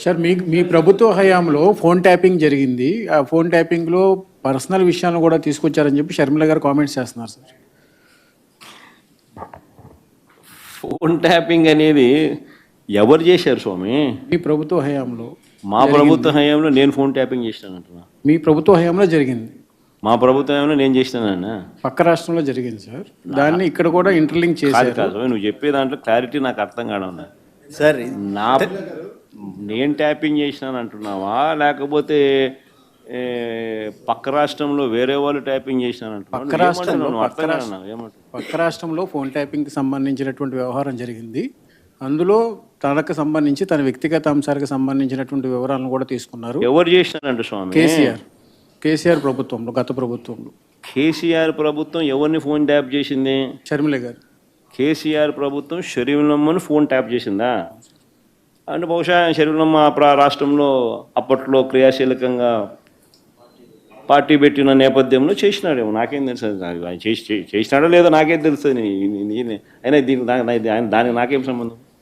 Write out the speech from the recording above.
Sir మీ ప్రభుత్వ హయాంలో phone tapping జరిగింది. ఆ ఫోన్ ట్యాపింగ్లో పర్సనల్ విషయాలను కూడా తీసుకొచ్చారని చెప్పి షర్మిల గారు కామెంట్స్ చేస్తున్నారు సార్. ఫోన్ ట్యాపింగ్ అనేది ఎవరు చేశారు స్వామి? మీ ప్రభుత్వ హయాంలో మా ప్రభుత్వ హయాంలో నేను ఫోన్ ట్యాపింగ్ చేసినానంటున్నా. మీ ప్రభుత్వ హయాంలో జరిగింది. మా ప్రభుత్వ హయాంలో నేను చేసినానన్నా. పక్క రాష్ట్రంలో జరిగింది సార్. దాన్ని ఇక్కడ కూడా ఇంటర్లింక్ కాదు చేశారు. కాదు నువ్వు చెప్పే దాంట్లో క్లారిటీ నాకు అర్థం కావడం సార్ నా నేను ట్యాపింగ్ చేసినాను అంటున్నావా, లేకపోతే పక్క రాష్ట్రంలో వేరే వాళ్ళు ట్యాపింగ్ పక్క రాష్ట్రంలో చేసినాను? పక్క రాష్ట్రంలో ఫోన్ ట్యాపింగ్కి సంబంధించినటువంటి వ్యవహారం జరిగింది. అందులో తనకు సంబంధించి తన వ్యక్తిగత అంశాలకు సంబంధించినటువంటి వివరాలను కూడా తీసుకున్నారు. ఎవరు చేసినారంట స్వామి? కేసీఆర్ ప్రభుత్వంలో, గత ప్రభుత్వంలో. కేసీఆర్ ప్రభుత్వం ఎవరిని ఫోన్ ట్యాప్ చేసింది? షర్మిల గారు. కేసీఆర్ ప్రభుత్వం షర్మిలమ్మను ఫోన్ ట్యాప్ చేసిందా? అంటే బహుశా షర్మిలమ్మ రాష్ట్రంలో అప్పట్లో క్రియాశీలకంగా పార్టీ పెట్టిన నేపథ్యంలో చేసినాడేమో, నాకేం తెలుసు. ఆయన చేసినాడో లేదో నాకేం తెలుస్తుంది. అయినా దానికి నాకేం సంబంధం?